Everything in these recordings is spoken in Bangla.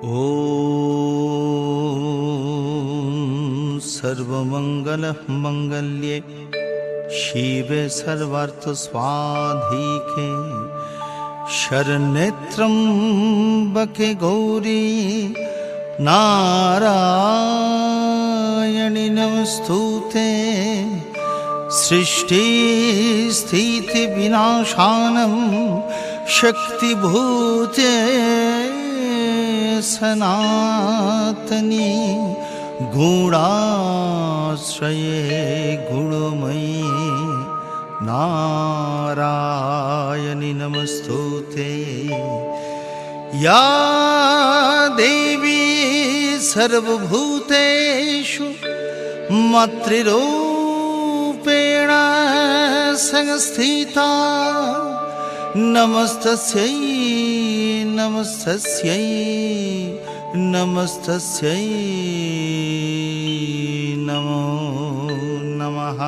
ॐ सर्वमङ्गलमाङ्गल्ये शिवे सर्वार्थसाधिके शरण्ये त्र्यम्बके गौरी नारायणि नमस्तुते। सृष्टिस्थितिविनाशानं शक्तिभूते सनातनी गुणाश्रये गुणमयी नारायणि नमस्तुते। या देवी सर्वभूतेषु मातृरूपेण संस्थिता नमस्तस्यै नमस्तस्यै नमस्तस्यै नमो नमः।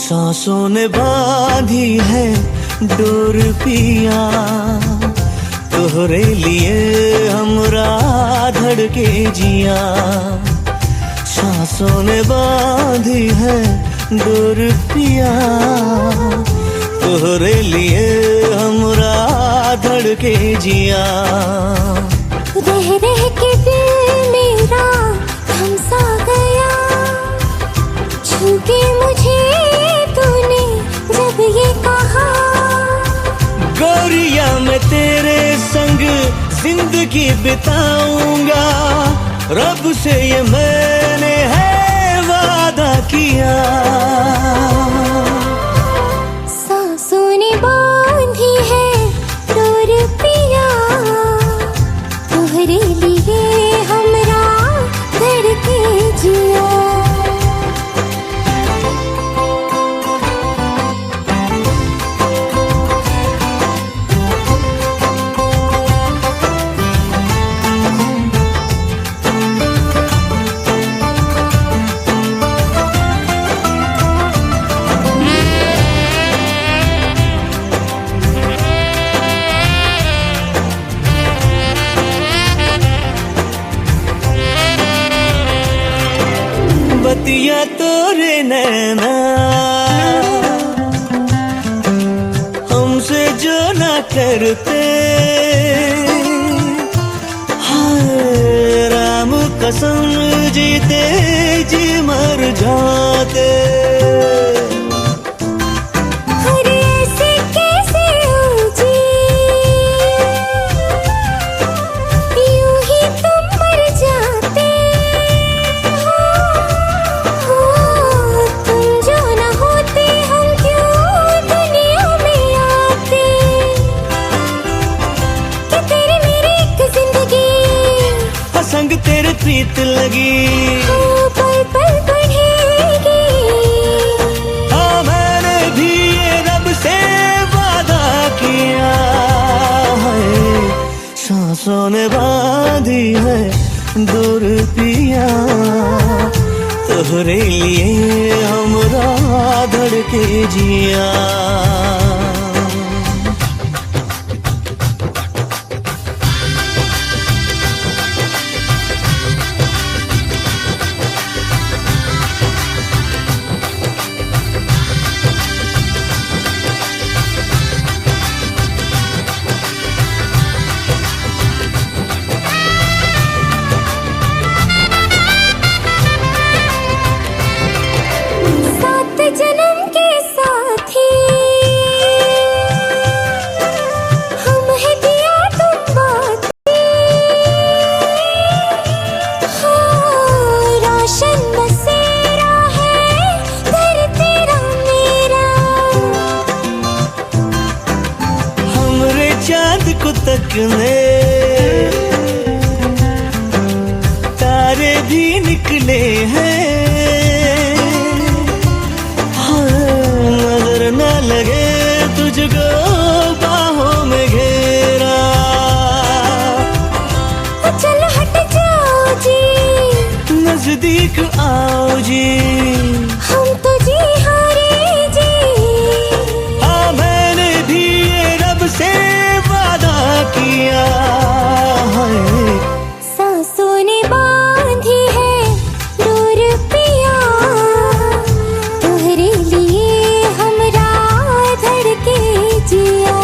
सांसों ने बांधी है डोर पिया, तोहरे लिए हमरा धड़के जिया। सांसों ने बांधी है डोर पिया, तोहरे लिए हमरा धड़के जिया। रह रह के दिल मेरा थम सा गया, छू छूके मुझे तूने जब ये कहा, गोरिया मैं तेरे संग जिंदगी बिताऊंगा, रब से ये मैंने है वादा किया। सांसों ने बांधी है डोर पिया, तोहरे लिए हमरा धड़के जिया। बतिया तोरे नैना हमसे जो ना करते, हाय राम कसम जीते जी मर जाते। अरे ऐसे कैसे हो जी, यूं ही तुम मर जाते हो, तुम जो न होते हम क्यों दुनिया में आते। कि तेरे मेरे एक जिंदगी संग तेरे प्रीत लगी, पल पल बढ़ेगी। हाँ मैंने भी ये रब से वादा किया है, सांसों ने बांधी है दूर पिया, तोहरे लिए हमरा धड़के जिया। सात जन्म के साथी हम है दिया तुम बाती, हाँ रोशन बसेरा है घर तेरा मेरा। हमरे चाँद को तकने तारे भी निकले हैं, नजर न लगे तुझको बाहों में घेरा। चलो हट जाओ जी, नजदीक आओ जी, हम तो जी हारे जी। हाँ मैंने भी ये रब से वादा किया है, सांसों ने बांधी है डोर पिया, तोहरे लिए हमरा धड़के जिया।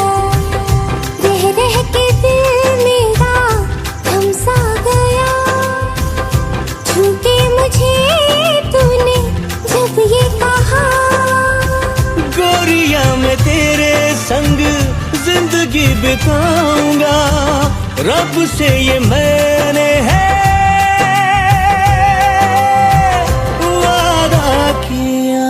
रह रह के दिल मेरा थम सा गया, छूके मुझे तूने जब ये कहा, गोरिया मैं तेरे संग जिंदगी बिताऊंगा, रब से ये मैंने है वादा किया।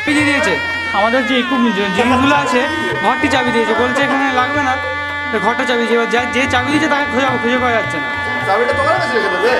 দিয়ে দিয়েছে আমাদের যে একটু জিনিসগুলো আছে, ঘরটি চাবি দিয়েছে, বলছে এখানে লাগবে না, ঘরটা চাবি দিয়েছে। এবার যে চাবি দিয়েছে তাকে খুঁজে পাওয়া যাচ্ছে না। চাবিটা তোমার কাছে রেখে দেবে।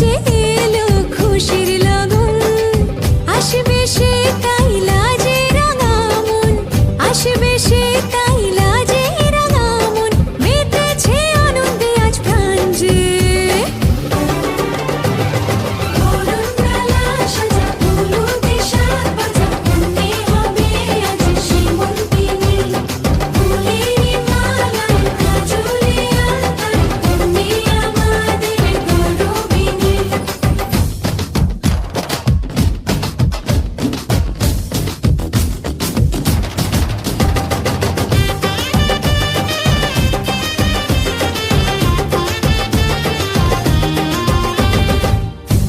যে এলো খুশির লগন, আসবে সে তাই লাজে রাঙা মন, আসবে সে তাই লাজে রাঙা মন, মেতেছে আনন্দে আজ প্রাণ যে। বরণডালা সাজা হলুদে সাত বাজা, মনে হবে আজ সীমন্তিনী, ফুলেরই মালায় কাজলে আলতায়, তুমি আমাদের গৌরবিনী।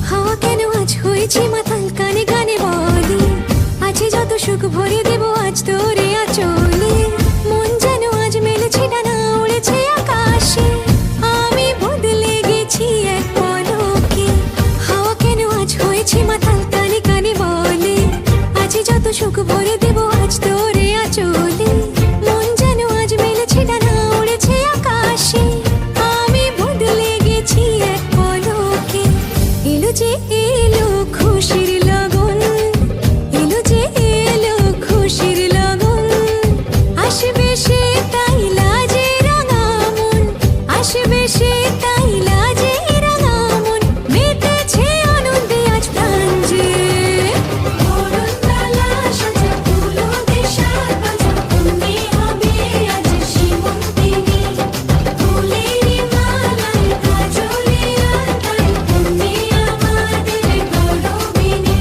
হাওয়া কেন আজ হয়েছে মাতাল, কানে কানে বলি আছে যত সুখ ভরে দেব আজ তোরে আঁচলে। মন যেন আজ মেলেছে ডানা, উড়েছে আকাশে, আমি বদলে গেছি এক পলকে। হাওয়া কেন আজ হয়েছে মাতাল, কানে কানে বলে আছে যত সুখ ভরে দেব আজ তোরে আঁচলে। মন যেন আজ মেলেছে ডানা, উড়েছে আকাশে, আমি বদলে গেছি এক পলকে। এলো যে এলো খুশির লগন, এলো যে এলো খুশির লগন, আসবে সে তাই লাজে রাঙা মন, আসবে সে তাই লাজে রাঙা মন, মেতেছে আনন্দে আজ প্রাণ যে। বরণডালা সাজা হলুদে সাত বাজা, মনে হবে আজ সীমন্তিনী, ফুলেরই মালায় কাজলে আলতায়, তুমি আমাদের গৌরবিনী।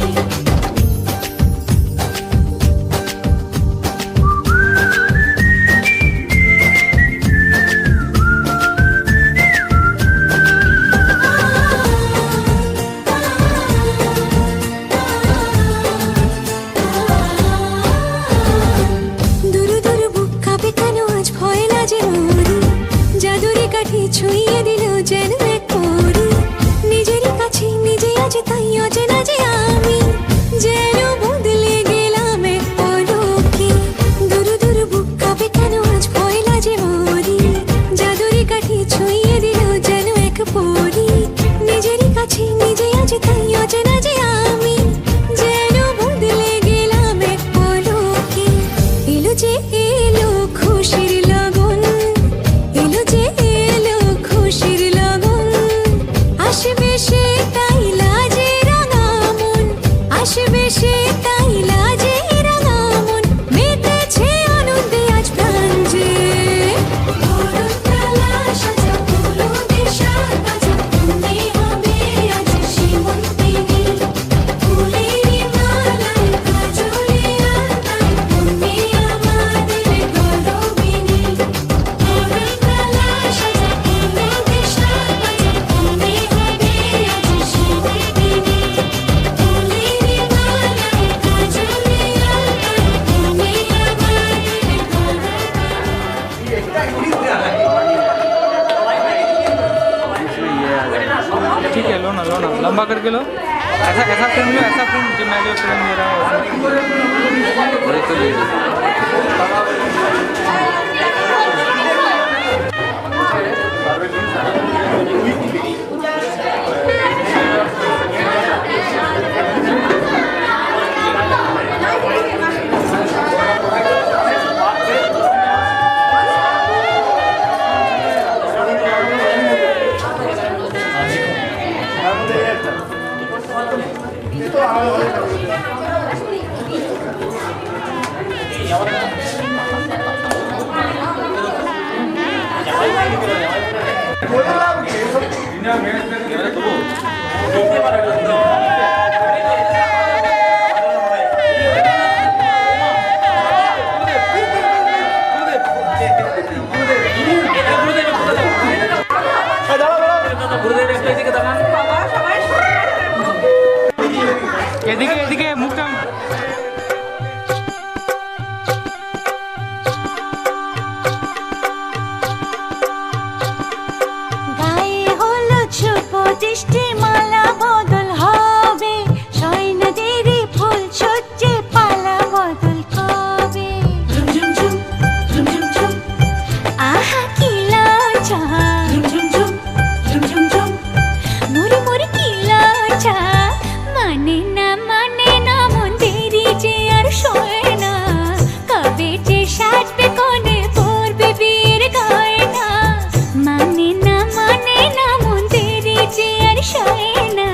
দুরু দুরু বুক কাঁপে কেন আজ ভয় লাজে মরি, জাদুরি কাঠি ছুঁয়ে দিল যেন এক পরি, নিজেরই কাছে নিজে আছে তাই অচেনা যে আমি, যেন বদলে গেলাম এক পলকে। দুরু দুরু বুক কাঁপে কেন আজ ভয় লাজে মরি, জাদুরি কাঠি ছুঁয়ে দিল যেন এক পরি, নিজেরই কাছে নিজে আছে তাই অচেনা যে আমি, যেন বদলে গেলাম এক পলকে। এলো যে এলো খুশির লগন, এলো যে এলো খুশির লগন, আসবে সে তাই লাজে রাঙা মন, আসবে সে তাই লাজে রাঙা মন, মেতেছে আনন্দে আজ প্রাণ যে। বরণডালা সাজা হলুদে সাত বাজা, মনে হবে আজ সীমন্তিনী, ফুলেরই মালায় কাজলে আলতায়, তুমি আমাদের গৌরবিনী। বরণডালা সাজা হলুদে সাত বাজা, মনে হবে আজ সীমন্তিনী, ফুলেরই মালায় কাজলে আলতায়, তুমি আমাদের। ठीक है, लो ना लंबा करके लो। ऐसा ऐसा फ्रेम लो, ऐसा फ्रेम जो मैं जो फ्रेम ले रहा हूँ এদিকে এদিকে মুখটা গায়ে হলুদ শুভ দৃষ্টি মালা বদল হবে, সৈন্যদেরই ফুল সজ্জে পালা বদল কবে। আহা কি লজ্জা, মোরে মোরে কি যা মানে না মন দেরি যে আর সয় না কবে যে সাজবে কোণে পরবে বিয়ের গয়না মানে না মন দেরি যে আর সয় না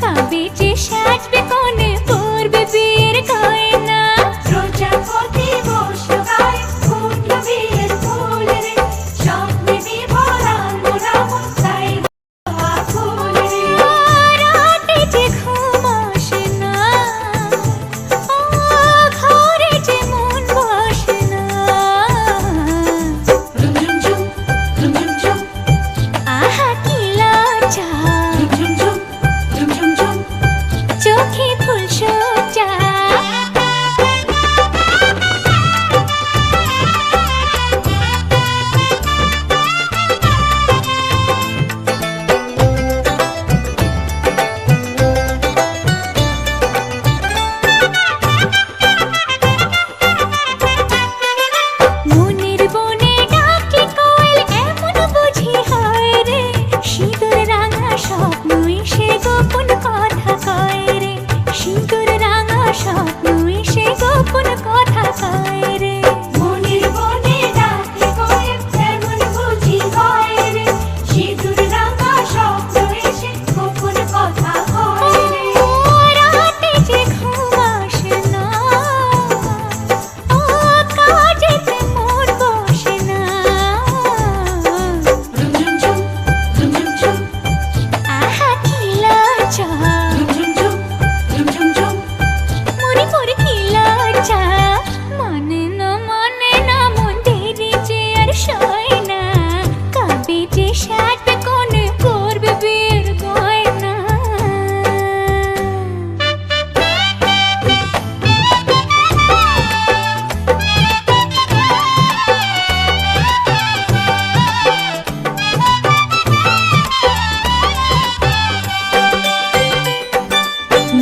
কবে যে সাজবে কোণে পরবে বিয়ের গয়না প্রজাপতি বসলো গায়ে ফুটলো বিয়ের ফুল রে স্বপ্নে বিভোর আমরা তাই ফুল রে রাতে যে ঘুম আসে না ঘরে যে মন বসে না আহা কি লজ্জা চোখে ফুল সোজা মনের বনে ডাকে কোয়েল এমন বুঝি হয় রে সিঁদুর রাঙা স্বপ্ন এসে গোপন কথা কয় রে সিঁদুর রাঙা স্বপ্ন এসে গোপন কথা কয় রে মনের বনে ডাকে কোয়েল এমন বুঝি হয় রে সিঁদুর রাঙা স্বপ্ন এসে গোপন কথা কয় রে রাতে যে ঘুম আসে না কাজেতে মন বসে না আহা কি লজ্জা মরি কি লজ্জা মানে না মন দেরি যে আর সয় না কবে যে সাজবে কোণে পরবে বিয়ের গয়না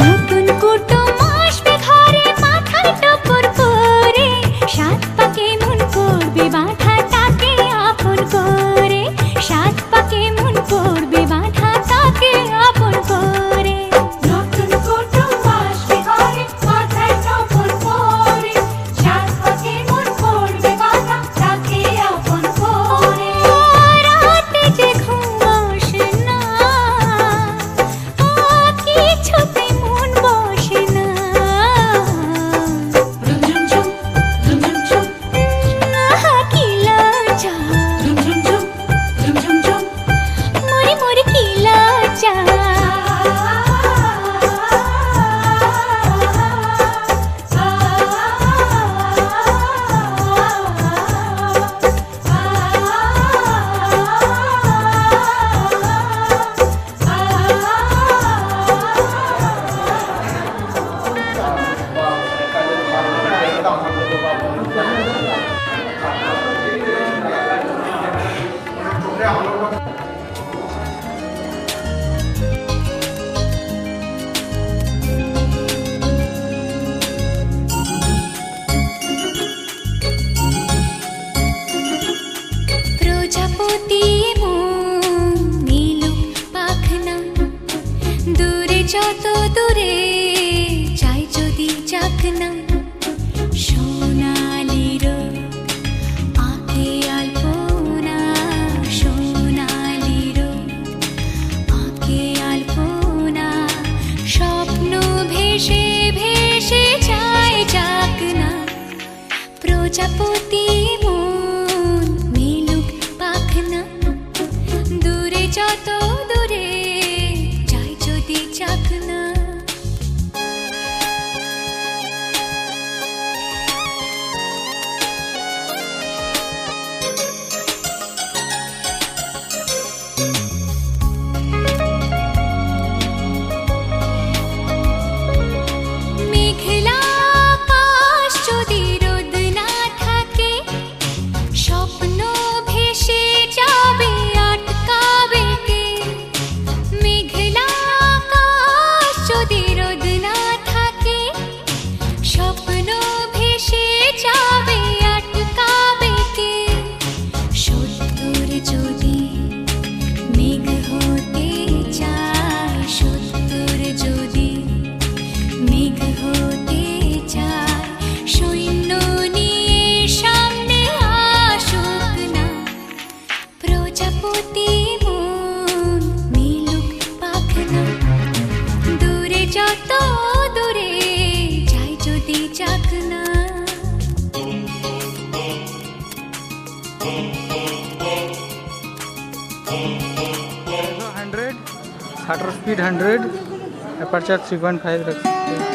নতুন কুটুম আসবে ঘরে মাথায় টপর করে সাত পাকে মন পড়বে বাঁধা তাকে আপন করে সাত পাকে মন পড়বে বাঁধা তাকে আপন করে নতুন কুটুম আসবে ঘরে মাথায় টপর করে সাত পাকে মন পড়বে বাঁধা তাকে আপন করে রাতে যে ঘুম আসে না কিছুতে মন বসে না আহা কি লজ্জা মরি কি লজ্জা প্রজাপতি মন নীলুক পাখনা দূরে যত দূরে যাই যদি যাক না সোনালি রোদ আঁকে আলপনা সোনালি রোদ আঁকে আলপনা স্বপ্ন ভেসে ভেসে যায় যাক না প্রজাপতি মন নীলুক পাখনা দূরে যত দূরে যাই যদি যাক না মেঘলা আকাশ যদি রোদ না থাকে স্বপ্ন ভেসে যাবে আটকাবে কে মেঘলা আকাশ যদি রোদ না থাকে স্বপ্ন ভেসে যাবে আটকাবে কে সত্তর যদি মেঘ হতে চায় সত্তর কত দূরে যাই যদি যাক না। 100 शटर स्पीड 100 अपर्चर 3.5 रख सकते हैं।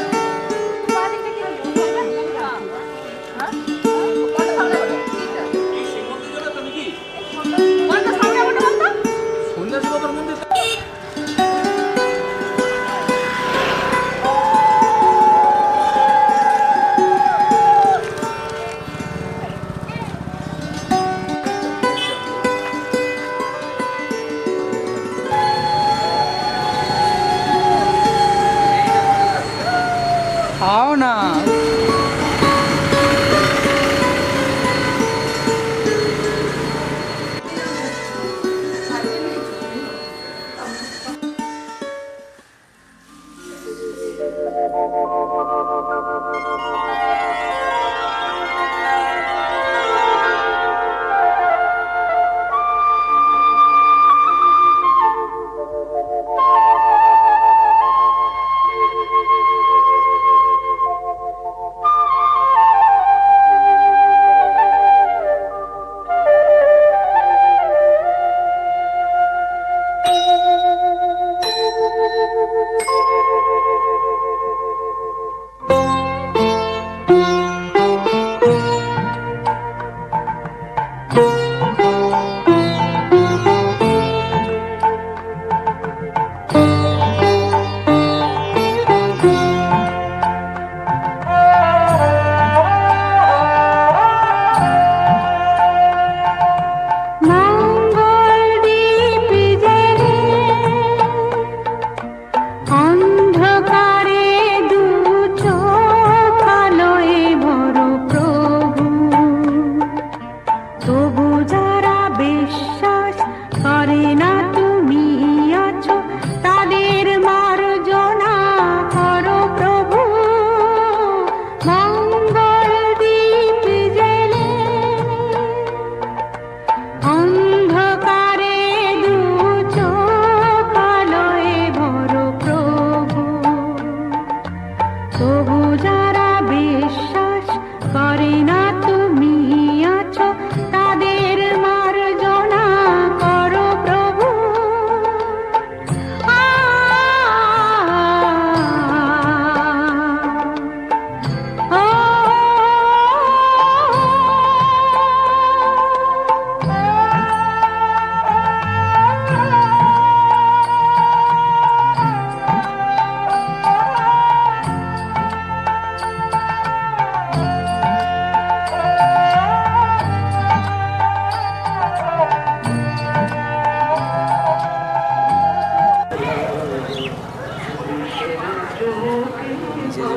आओ ना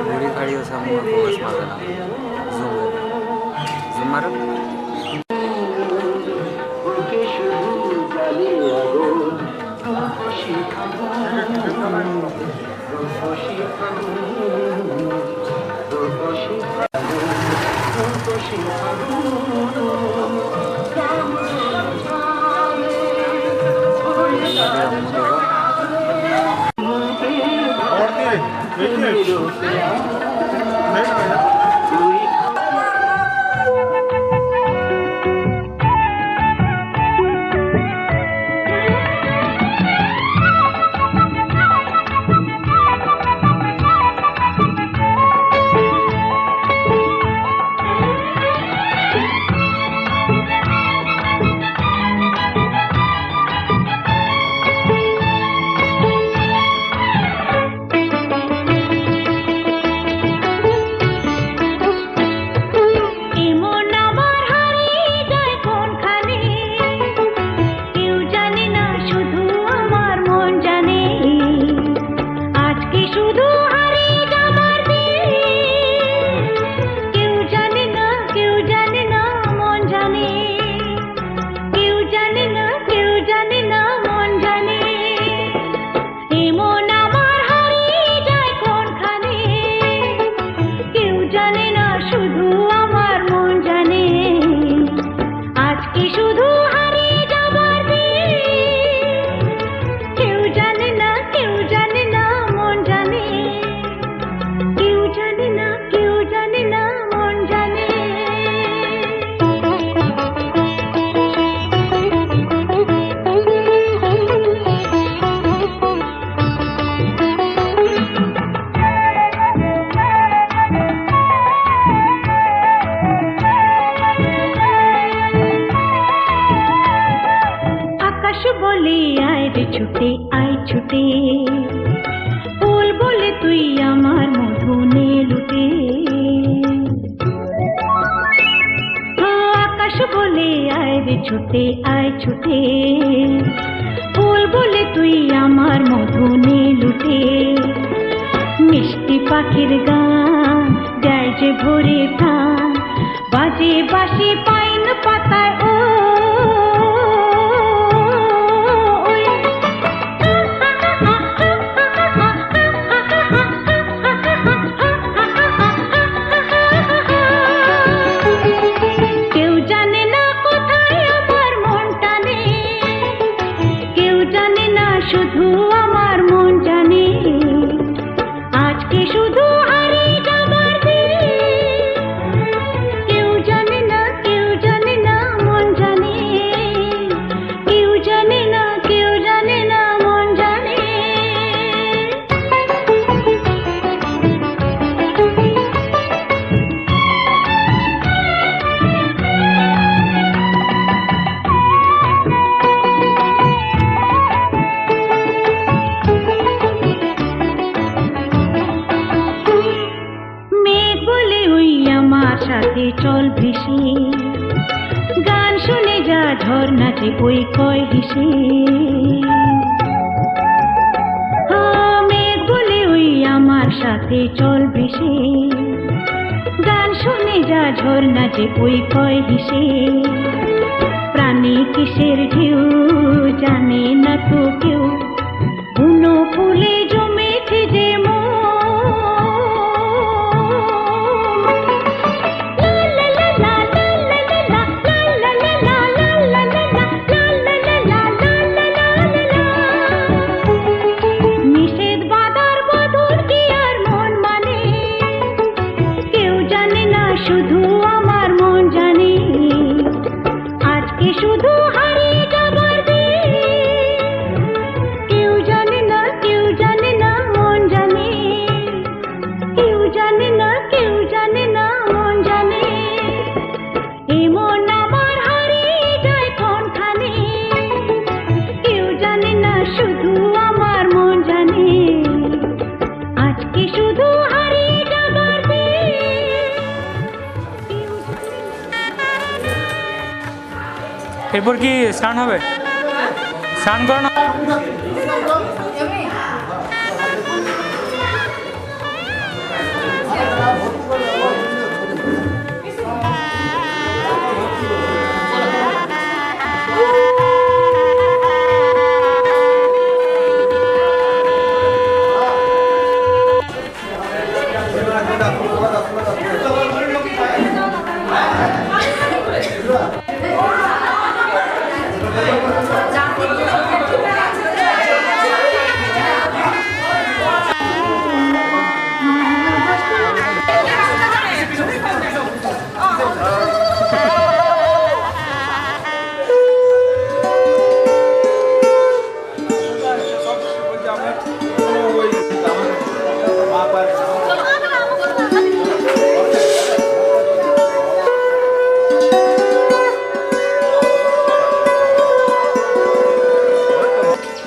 बुरी खड़ी हो सब फोकस मार देना जूम मारो কেউ জানে না মন জানে। ছুটে আয় ছুটে, ফুল বলে তুই আমার মধু নে লুটে। আকাশ বলে আয় রে ছুটে আয় ছুটে, ফুল বলে তুই আমার মধু নে লুটে। মিষ্টি পাখির গান দেয় যে ভরে প্রাণ, বাজে বাঁশি পাইন পাতায় ও কেউ জানে না কোথায় আমার মন টানে, কেউ জানে না শুধু আমার মন জানে। আজকে শুধু হারিয়ে যাবার দিন, কেউ জানে না কেউ জানে না মন জানে, কেউ জানে না কেউ জানে না মন জানে। মেঘ বলে ওই আমার সাথে চল ভেসে, গান শুনে যা ঝর্ণাতে ওই কয় হেসে। মেঘ বলে ওই আমার সাথে চল ভেসে, গান শুনে যা ঝর্ণাতে ওই কয় হেসে। প্রাণী কিসের ঢেউ জানে না তো কেউ, বুনো ফুলে জমেছে যে মন। নিষেধ বাধার বধুর কি আর মন মানে, কেউ জানে না শুধু আমার মন জানে। আজকে শুধু হারিয়ে যাবার দিন, কেউ জানে না কেউ জানে না মন জানে, কেউ জানে না কেউ জানে না মন জানে। এ মন আমার হারিয়ে যায় কোনখানে, কেউ জানে না শুধু আমার মন জানে। আজকে শুধু হারিয়ে যাবার দিন, কেউ জানে না। এরপর কি স্নান হবে? স্নান করো না?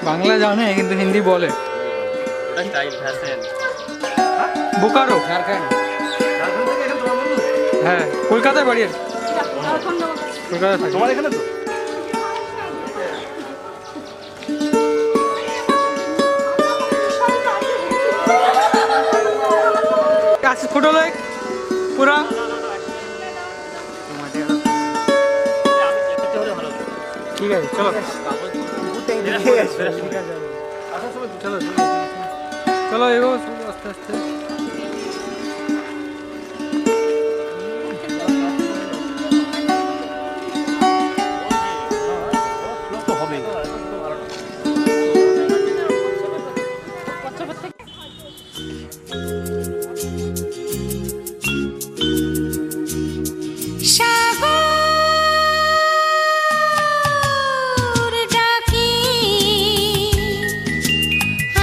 বাংলা জানে কিন্তু হিন্দি বলে। বোকারো, হ্যাঁ কলকাতায় বাড়ি আছে। কলকাতায় থাকে। তোমার এখানে তো ফটো লাইক পুরা ঠিক আছে। চলো চলো চলো এগো আস্তে আস্তে। সাগর ডাকে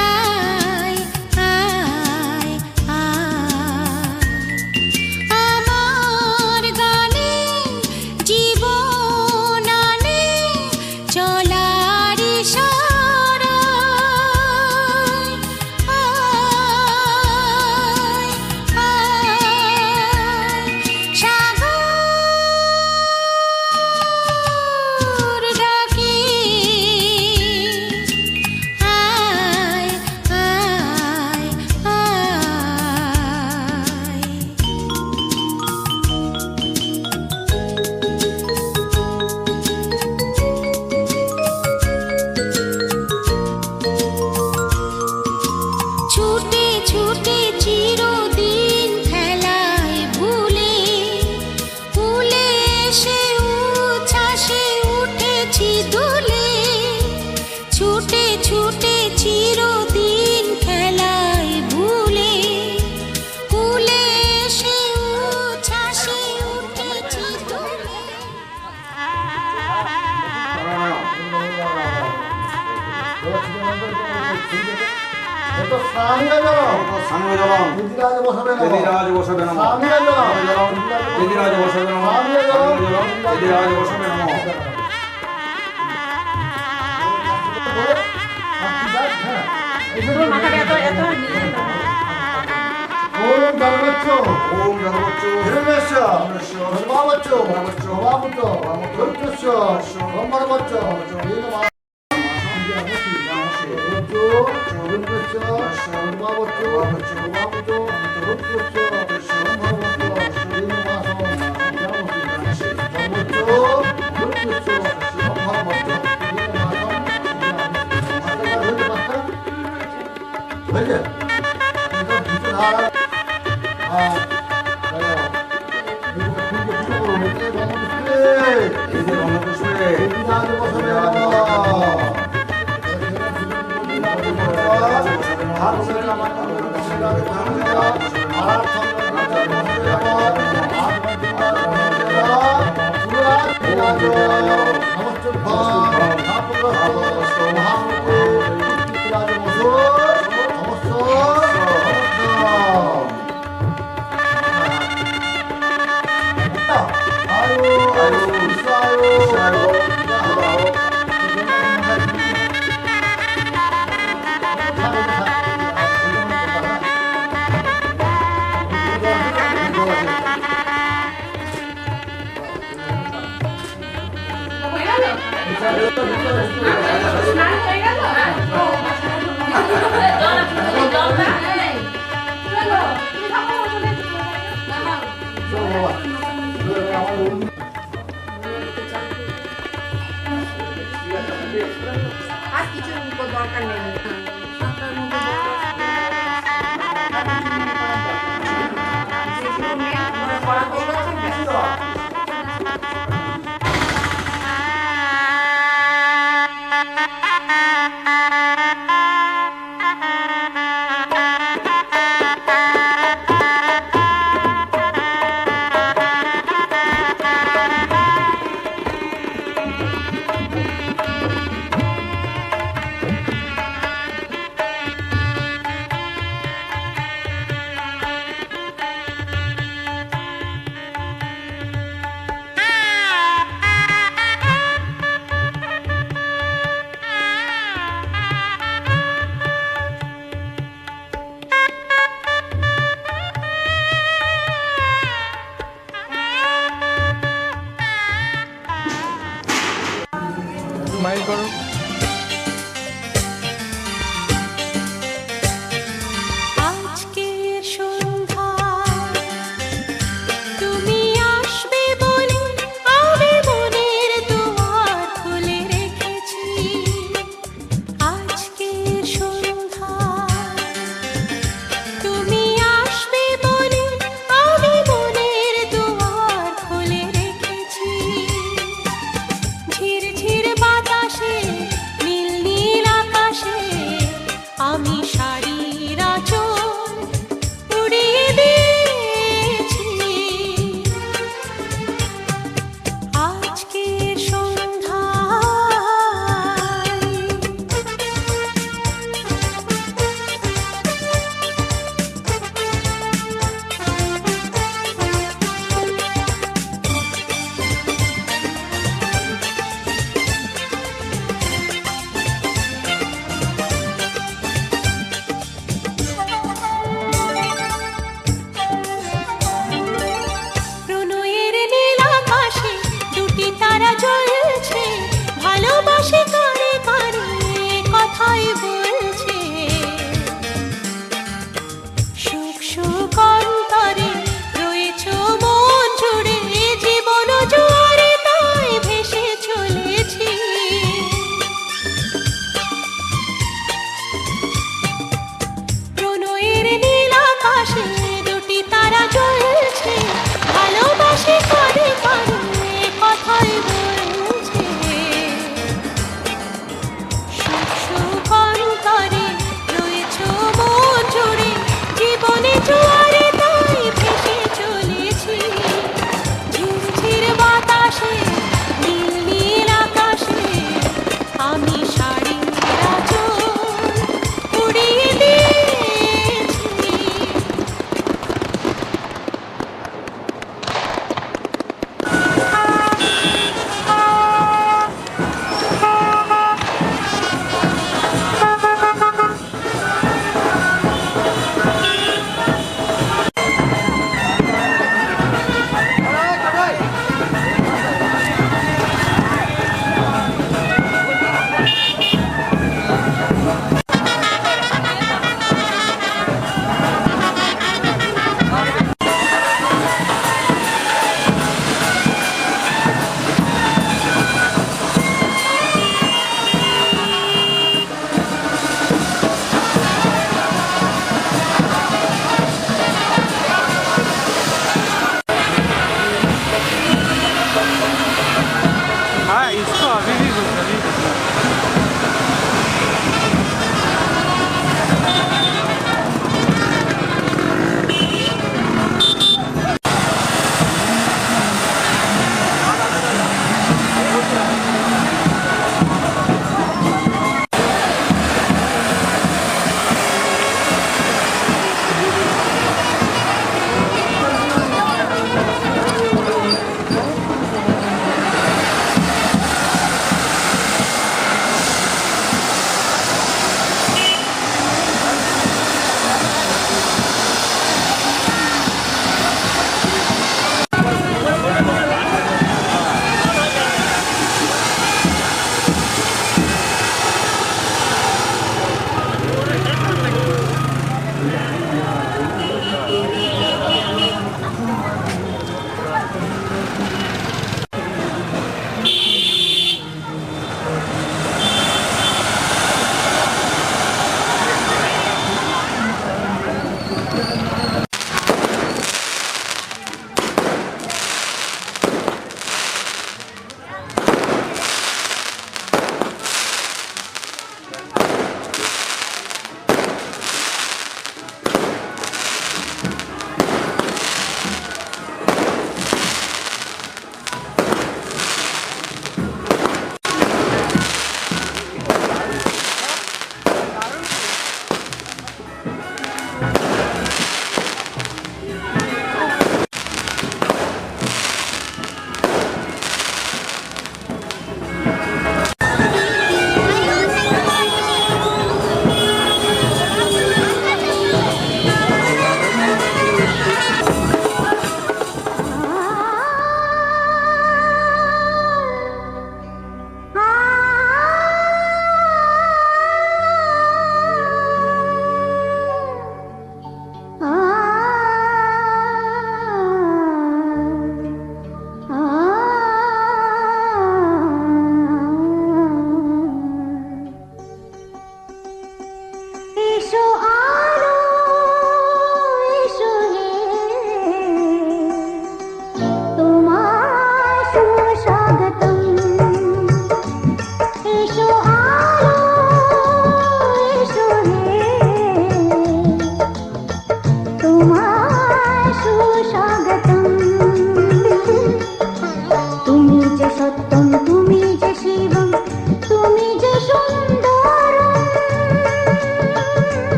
আয় আয় ছুটে চিরদিন খেলায় ভুলে ভুলে এসে উচ্ছ্বাসে উঠেছি দুলে ছুটে ছুটে চিরদিন খেলায় ভুলে ভুলে এসে উচ্ছ্বাসে উঠেছি দুলে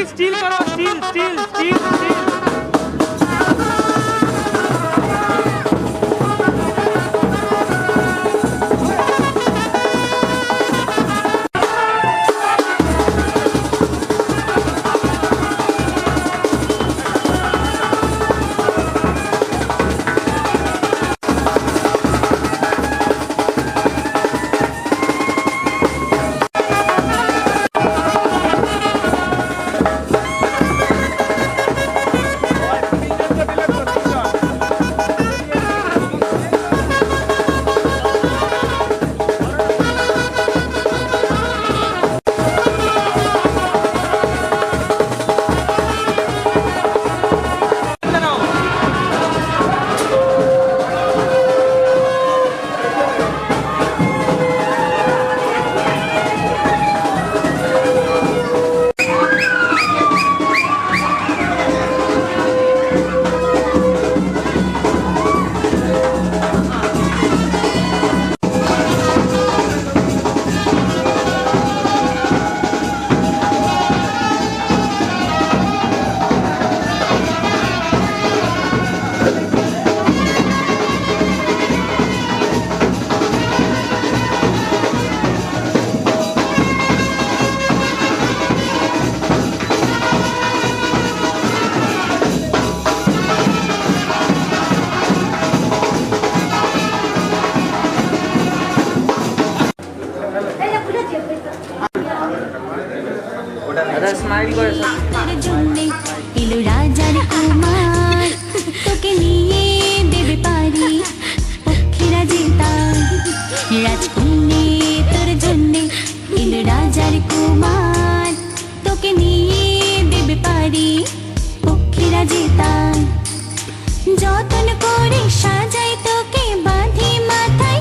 स्टील करो, steel steel steel steel. Smile করে ইলু রাজার কুমার তোকে নিয়ে দেবে পারি পক্ষীরা জেতার রাজকন্যে তোর জন্যে ইলু রাজার কুমার তোকে নিয়ে দেবে পারি পক্ষীরা জেতার যতন করে সাজাই তোকে বাঁধি মাথায়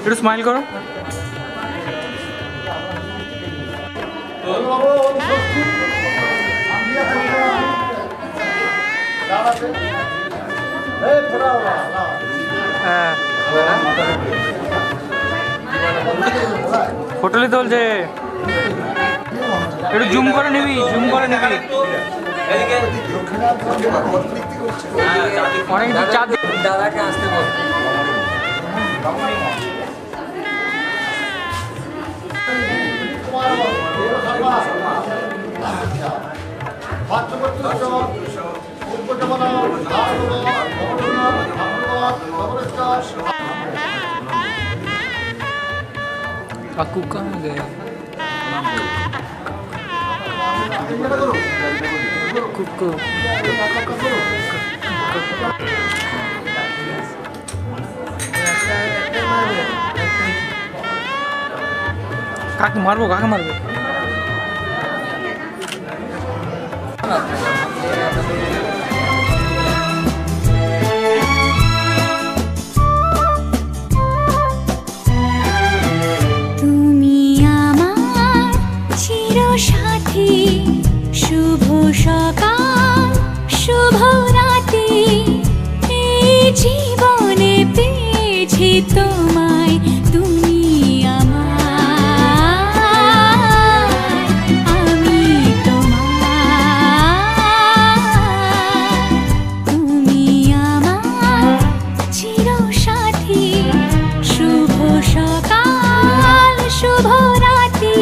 একটু স্মাইল করো। হ্যাঁ ফটো নিতে বলছে, একটু জুম করে নিবি, জুম করে নিবি। অনেক চাপ দাদাকে আসতে বল। काकू कहाँ गए? कुकू काके मारबो, काके मारबो? সাথী শুভ সকাল শুভ রাতি, এই জীবনে পেয়েছি তোমায় তুমি আমায়, আমি তোমার, তুমি আমার চির সাথী শুভ সকাল শুভ রাতি,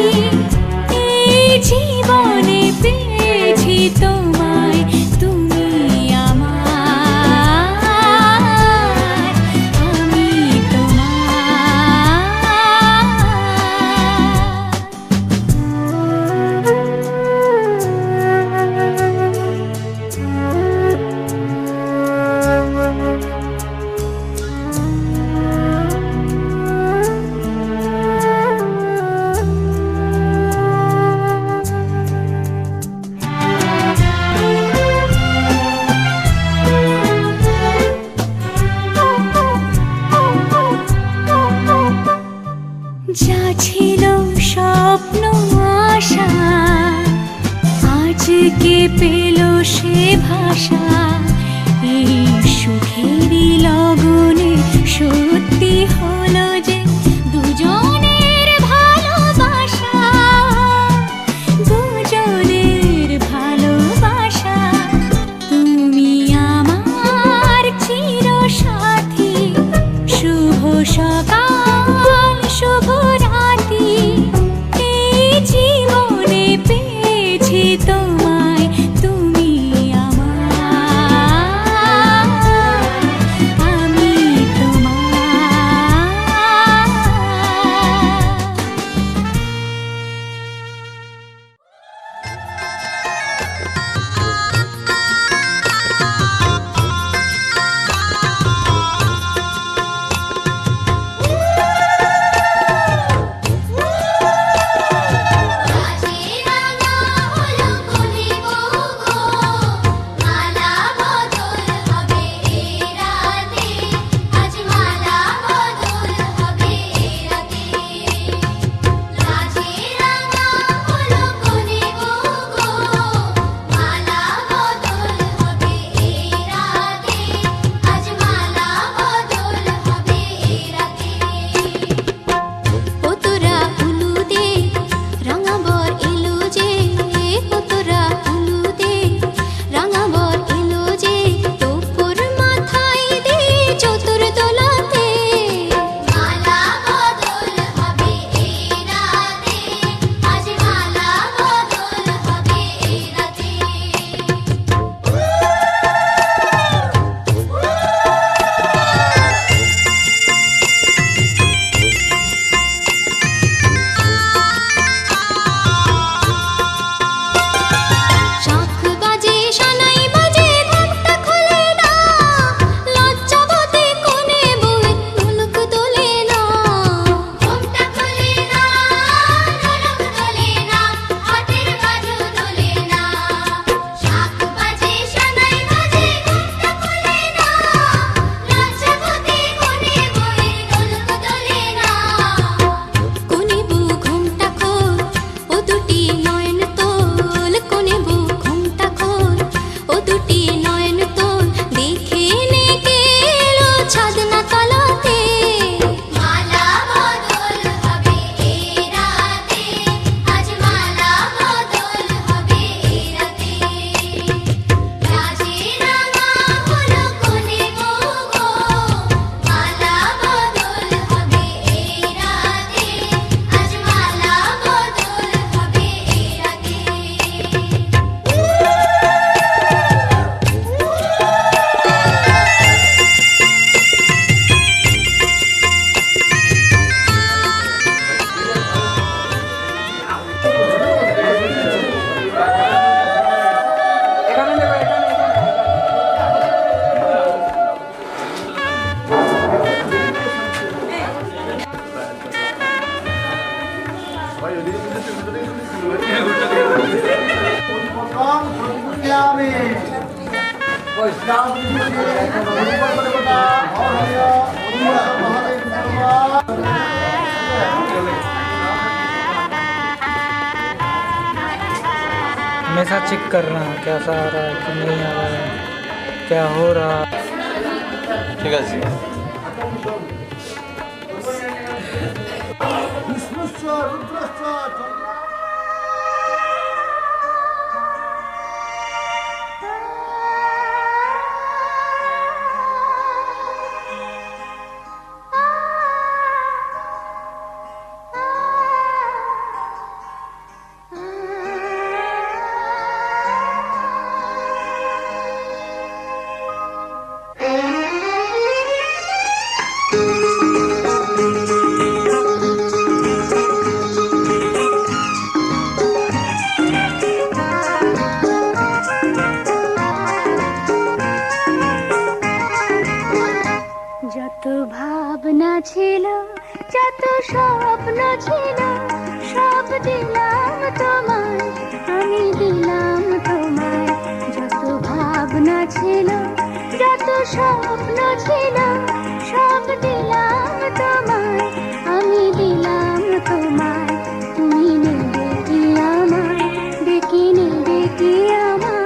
জীবনে পেয়েছি তোমায় তুমি আমার, আমি যা ছিল স্বপ্ন আশা আজকে পেল সে ভাষা, এই সুখেরই লগনে সত্যি হলো যে দুজনের ভালোবাসা, দুজনের ভালোবাসা, তুমি আমার চির সাথী শুভ সকাল শুভ রাতি, এই জীবনে পেয়েছি তোমায় তুমি আমার, আমি তোমার। हमेशा चेक करना कैसा आ रहा है कि नहीं आ रहा है, क्या हो रहा है। ঠিক আছে যত ভাবনা ছিল, যত স্বপ্ন ছিল, সব দিলাম তোমায়, আমি দিলাম তোমায়। যত ভাবনা ছিল, যত স্বপ্ন ছিল, সব দিলাম তোমায়, আমি দিলাম তোমায়। তুমি নেবে কি আমায়, ডেকে নেবে কি আমায়?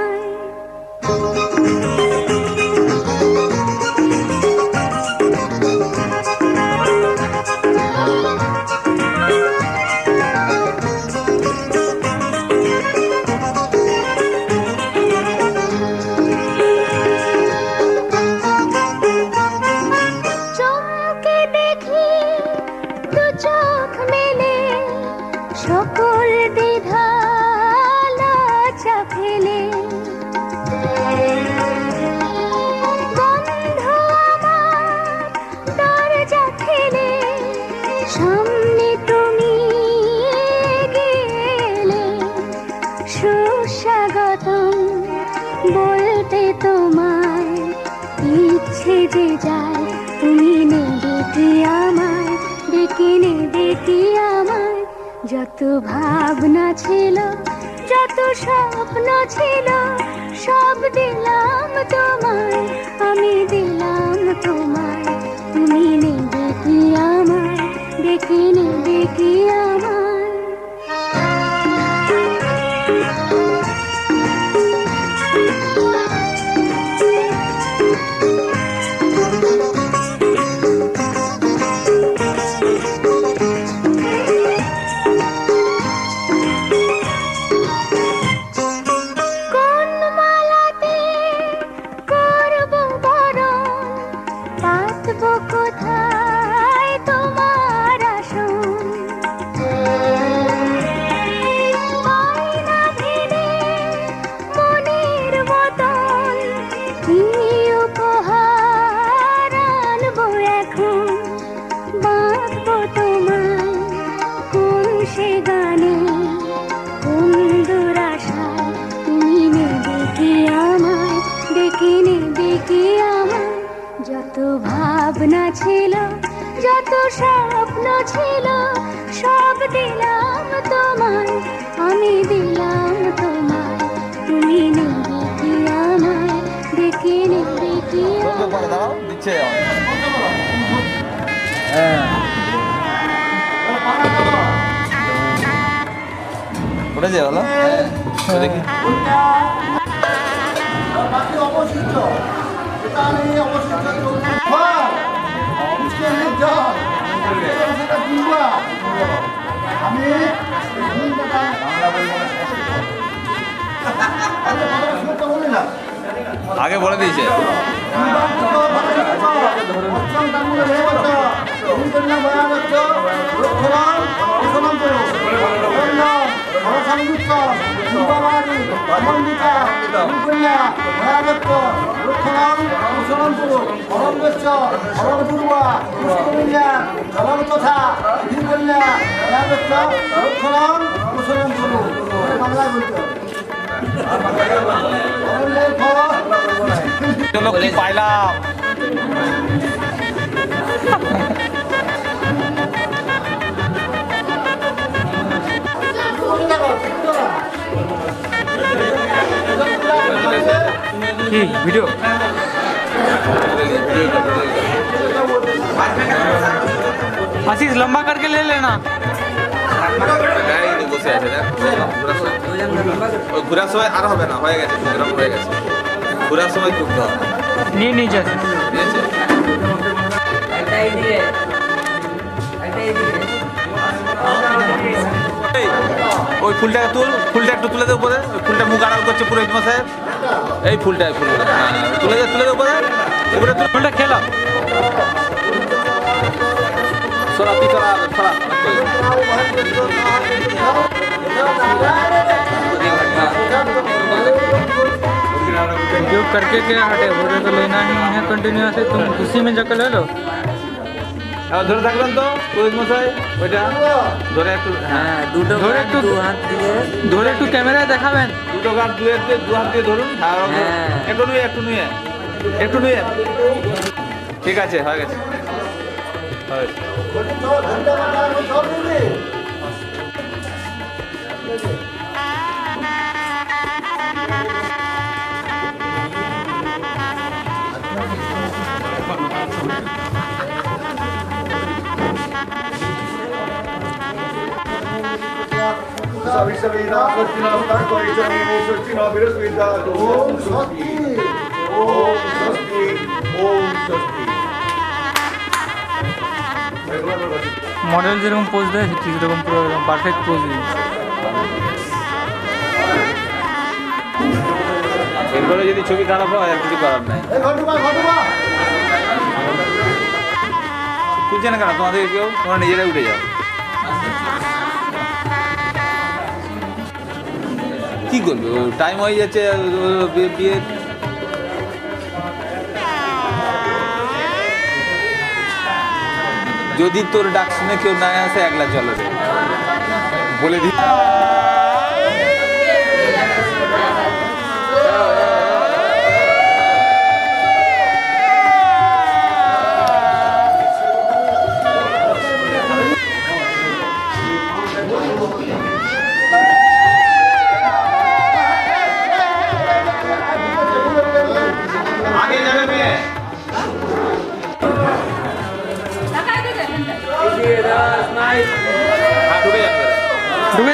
চমকে দেখি দু চোখ মেলে, সকল দ্বিধা লজ্জা ফেলে। বন্ধ আমার দরজা ঠেলে, সামনে তুমি গেলে। সুস্বাগতম বলতে তোমায়, ইচ্ছে যে যায়, তুমি নেবে কি আমায়, ডেকে নেবে কি আমায়? যত ভাবনা ছিল, যত স্বপ্ন ছিল, সব দিলাম তোমায়, আমি দিলাম তোমায়। তুমি নেবে কি আমায়, ডেকে নেবে কি আমায়? কোন মালাতে করব বরণ, পাতবো কোথায় তোমার আসন? আয়না ভেঙে মনের মতন কি উপহার আনবো এখন? বাঁধবো তোমায় কোন সে গানে, কোন দুরাশায়? তুমি নেবে কি আমায়, ডেকে নেবে কি আমায়? যত ভাবনা ছিল, যত স্বপ্ন ছিল, সব দিলাম তোমায়, আমি দিলাম তোমায়। তুমি নেবে কি আমায়, ডেকে নেবে কি আমায়? দিচ্ছে উঠেছে ভালো দেখি আগে বলে দিয়েছে কি পাইলাম কি ভিডিও आशीष लंबा करके ले लेना বসে আছে দেখ ওই ঘোরার সময় আর হবে না, হয়ে গেছে প্রোগ্রাম হয়ে গেছে, ঘোরার সময় করতে হবে, नहीं नहीं जैसे ঠিক আছে? এই, ওই ফুলটাকে তুল, ফুলটা একটু তুলে দে উপরে, ওই ফুলটা মুখ আড়াল করছে পুরোহিত মশাই, এই ফুলটা হ্যাঁ, তুলে দে উপরে, উপরে তুল, फुलटा खेला সরা তুই সরা वीडियो करके क्या हटे बोले तो लेना ही है कंटिन्यूअस तुम उसी में जाकर ले लो এবার ধরে থাকবেন তো পুরোহিত মশাই, ওইটা ধরে একটু, হ্যাঁ দুটো ধরে হাত, একটু দু হাত দিয়ে ধরে একটু ক্যামেরায় দেখাবেন দুটো গাছ দু হাত দিয়ে ধরুন, হ্যাঁ। একটু নুয়ে, ঠিক আছে, হয়ে গেছে, হয়ে গেছে। মডেল যেরকম পোজ দেয় ঠিক সেরকম পুরো পারফেক্ট পোজ দিই এরপরে যদি ছবি খারাপ হয় আর কিছু করার নাই, তুলছে না কেন তোমাদের কেউ, তোমরা নিজেরাই উঠে যাও, কি করবে, টাইম হয়ে যাচ্ছে বিয়ে, যদি তোর ডাক শুনে কেউ না আসে একলা চলো রে, বলে দি আগে যাবে মেয়ে, ঢুকে যাবে। ঢুকে